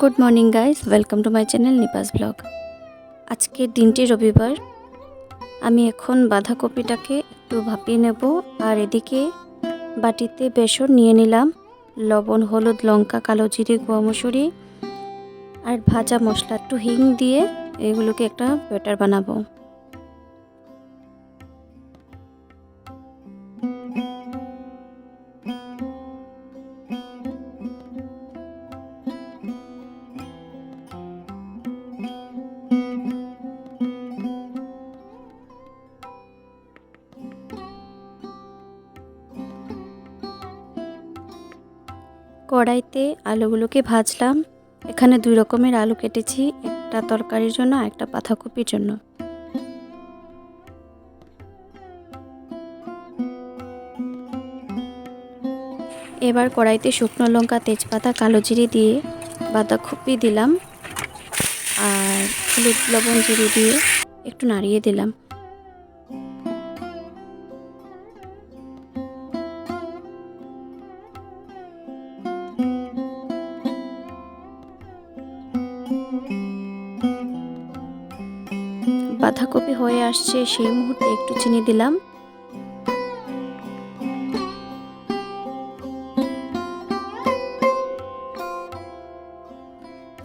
Good morning guys, welcome to my channel নিপাস blog. আজকের দিনটি রবিবার। আমি এখন বাঁধাকপিটাকে একটু ভাপিয়ে নেব, আর এদিকে বাটিতে বেসন নিয়ে নিলাম, লবণ, হলুদ, লঙ্কা, কালো জিরে, গোয়া মসুরি আর ভাজা মশলা, একটু হিং দিয়ে এগুলোকে একটা ব্যাটার বানাবো। কড়াইতে আলুগুলোকে ভাজলাম। এখানে দুই রকমের আলু কেটেছি, একটা তরকারির জন্য, একটা বাঁধাকপির জন্য। এবার কড়াইতে শুকনো লঙ্কা, তেজপাতা, কালো জিরে দিয়ে বাঁধাকপি দিলাম আর হলুদ, লবণ, জিরে দিয়ে একটু নাড়িয়ে দিলাম। বাঁধাকপি হয়ে আসছে, সেই মুহূর্তে একটু চিনি দিলাম।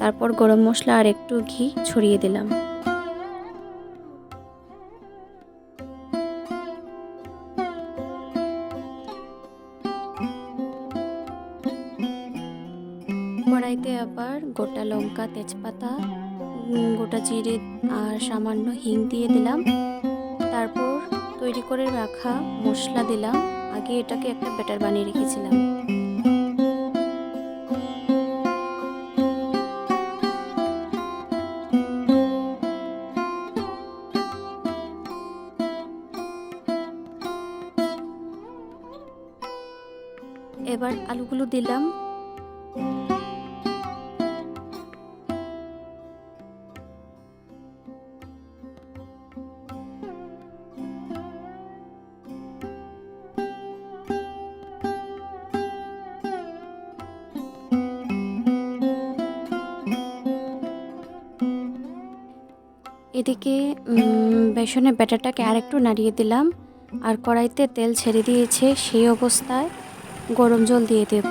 তারপর গরম মশলা আর একটু ঘি ছড়িয়ে দিলাম। কড়াইতে আবার গোটা লঙ্কা, তেজপাতা, গোটা জিরে আর সামান্য হিং দিয়ে দিলাম। তারপর তৈরি করে রাখা মশলা দিলাম। আগে এটাকে একটা ব্যাটার বানিয়ে রেখেছিলাম। এবার আলুগুলো দিলাম। এদিকে বেসনের ব্যাটারটাকে আরেকটু নাড়িয়ে দিলাম, আর কড়াইতে তেল ছেড়ে দিয়েছে। সেই অবস্থায় গরম জল দিয়ে দেব।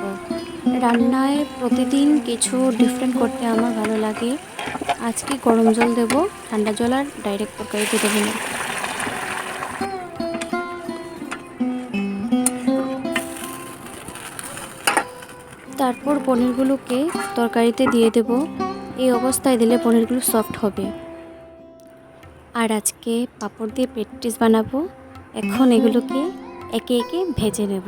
রান্নায় প্রতিদিন কিছু ডিফারেন্ট করতে আমার ভালো লাগে। আজকে গরম জল দেব, ঠান্ডা জল আর ডাইরেক্ট তরকারিতে দেবো না। তারপর পনিরগুলোকে তরকারিতে দিয়ে দেব। এই অবস্থায় দিলে পনিরগুলো সফট হবে। আর আজকে পাঁপড় দিয়ে পেটিস বানাবো। এখন এগুলোকে একে একে ভেজে নেব।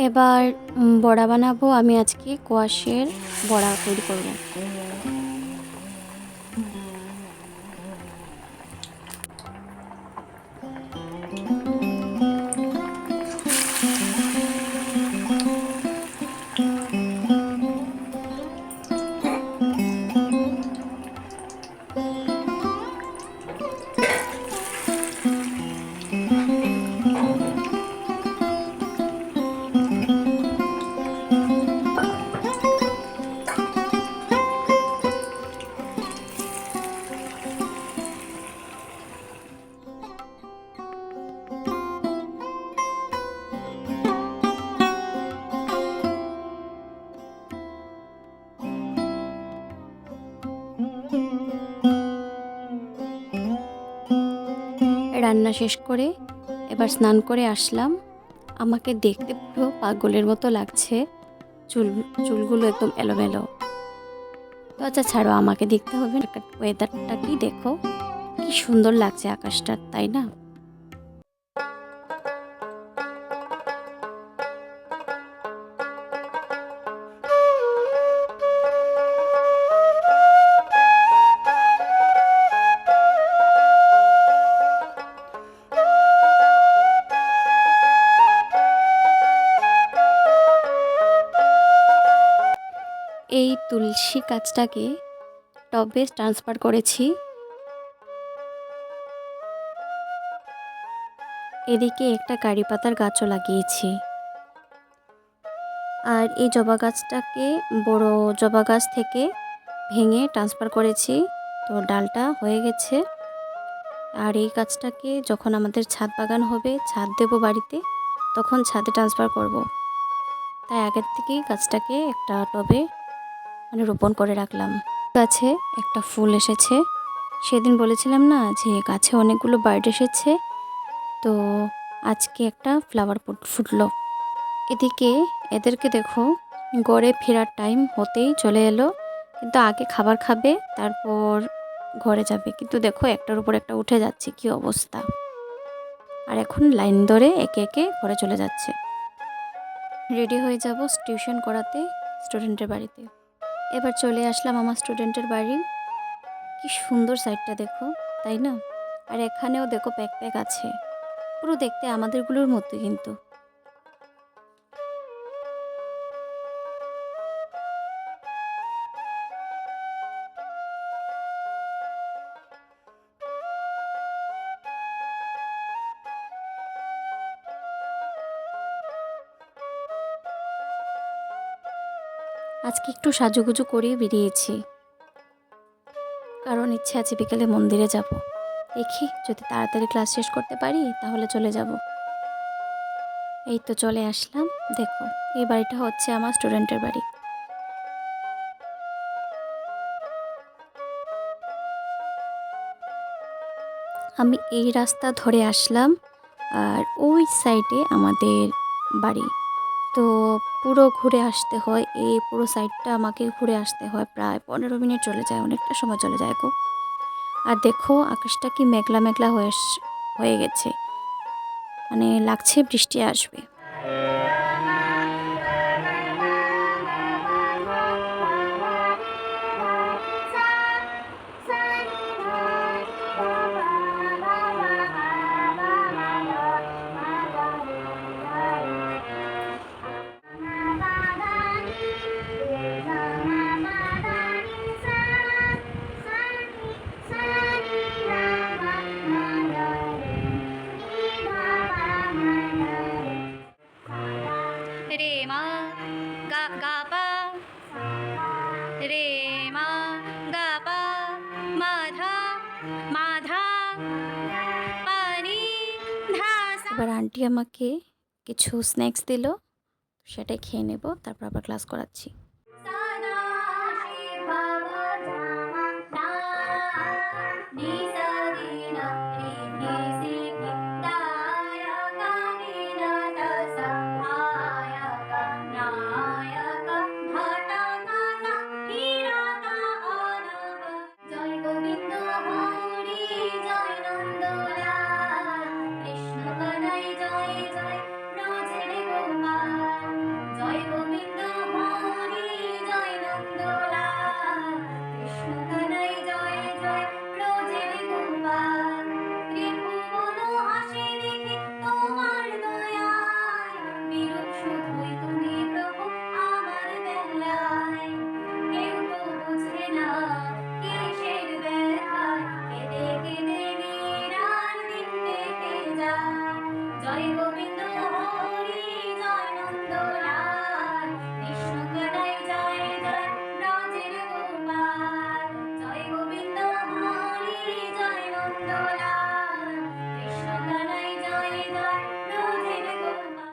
এবার বড়া বানাবো। আমি আজকে কোয়াশের বড়া তৈরি করব। রান্না শেষ করে এবার স্নান করে আসলাম। আমাকে দেখতে পুরো পাগলের মতো লাগছে, চুলগুলো একদম এলোমেলো। তো আচ্ছা ছাড়ো, আমাকে দেখতে হবে না, ওয়েদারটা কি দেখো, কি সুন্দর লাগছে আকাশটা, তাই না? এই তুলসী গাছটাকে টবে ট্রান্সফার করেছি। এদিকে একটা কারি পাতার গাছও লাগিয়েছি। আর এই জবা গাছটাকে বড় জবা গাছ থেকে ভেঙে ট্রান্সফার করেছি, তো ডালটা হয়ে গেছে। আর এই গাছটাকে যখন আমাদের ছাদ বাগান হবে, ছাদ দেবো বাড়িতে, তখন ছাদে ট্রান্সফার করব। তাই আগের থেকেই গাছটাকে একটা টবে রোপণ করে রাখলাম। গাছে একটা ফুল এসেছে। সেদিন বলেছিলাম না যে গাছে অনেকগুলো বার্ড এসেছে, তো আজকে একটা ফ্লাওয়ার ফুটলো। এদিকে এদেরকে দেখো, গড়ে ফেরার টাইম হতেই চলে এলো, কিন্তু আগে খাবার খাবে, তারপর ঘরে যাবে। কিন্তু দেখো একটার উপর একটা উঠে যাচ্ছে, কি অবস্থা। আর এখন লাইন ধরে একে একে ঘরে চলে যাচ্ছে। রেডি হয়ে যাব টিউশন করাতে স্টুডেন্টের বাড়িতে। এবার চলে আসলাম আমার স্টুডেন্টের বাড়ি। কি সুন্দর সাইডটা দেখো, তাই না? আর এখানেও দেখো প্যাক আছে, পুরো দেখতে আমাদেরগুলোর মতো। কিন্তু আজকে একটু সাজুগুজু করেই বেরিয়েছি, কারণ ইচ্ছে আছে বিকেলে মন্দিরে যাব। দেখি যদি তাড়াতাড়ি ক্লাস শেষ করতে পারি তাহলে চলে যাব। এই তো চলে আসলাম। দেখো, এই বাড়িটা হচ্ছে আমার স্টুডেন্টের বাড়ি। আমি এই রাস্তা ধরে আসলাম, আর ওই সাইডে আমাদের বাড়ি। তো পুরো ঘুরে আসতে হয়, এই পুরো সাইডটা আমাকে ঘুরে আসতে হয়, প্রায় 15 মিনিট চলে যায়, অনেকটা সময় চলে যায় গো। আর দেখো আকাশটা কি মেঘলা মেঘলা হয়ে গেছে, মানে লাগছে বৃষ্টি আসবে। রে মা গা গা পা, রে মা গা পা, মাধা মাধা পানি ধা। এবার আন্টি আমাকে কিছু স্ন্যাক্স দিল, সেটাই খেয়ে নেব, তারপর আবার ক্লাস করাচ্ছি।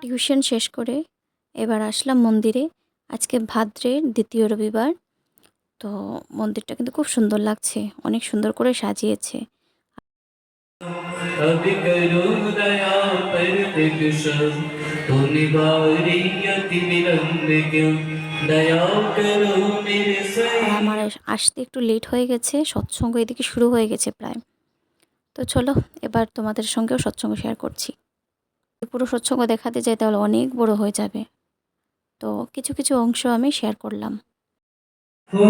টিউশন শেষ করে এবার আসলাম মন্দিরে। আজকে ভাদ্রের দ্বিতীয় রবিবার। তো মন্দিরটা কিন্তু খুব সুন্দর লাগছে, অনেক সুন্দর করে সাজিয়েছে। अब करो दया पर दिग्शा तो निवारियति विलंब क्यों दया करो मेरे আর सही। আমার আসতে একটু লেট হয়ে গেছে, সৎসঙ্গ এদিকে শুরু হয়ে গেছে প্রায়। তো চলো এবার তোমাদের সঙ্গেও সৎসঙ্গ শেয়ার করছি। পুরো সৎসঙ্গ দেখাতে যাই তাহলে অনেক বড় হয়ে যাবে, তো কিছু কিছু অংশ আমি শেয়ার করলাম। ও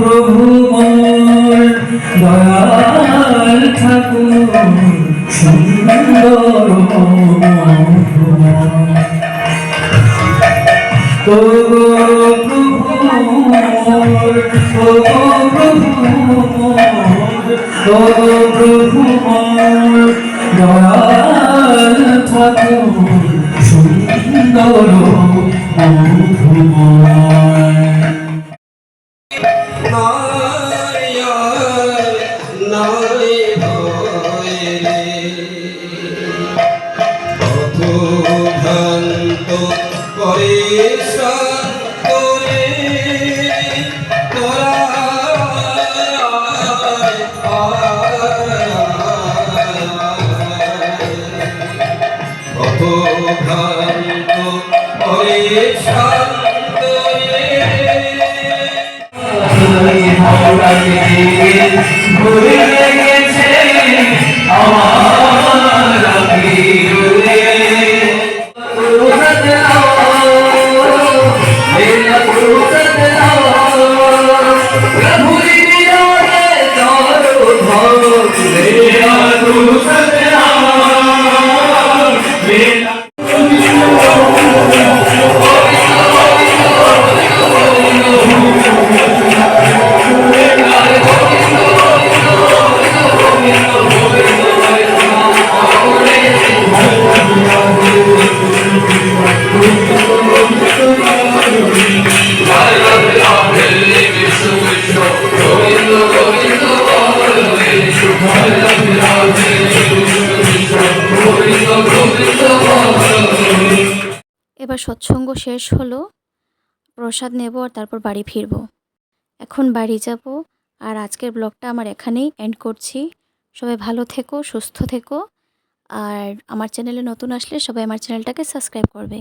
প্রভু মোর দয়াল ঠাকুর সুন্দর ও প্রভু মোর, ও প্রভু মোর, ও প্রভু মোর দয়াল ঠাকুর সুন্দর মধুময়। ভ্রান্ত পরেশান করে তোরা কত ভ্রান্ত পরেশান করে ভুলে গেছে আমার এবার সৎসঙ্গ শেষ হলো, প্রসাদ নেব আর তারপর বাড়ি ফিরব। এখন বাড়ি যাব। আর আজকের ব্লগটা আমার এখানেই এন্ড করছি। সবাই ভালো থেকো, সুস্থ থেকো। আর আমার চ্যানেলে নতুন আসলে সবাই আমার চ্যানেলটাকে সাবস্ক্রাইব করবে।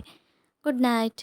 Good night.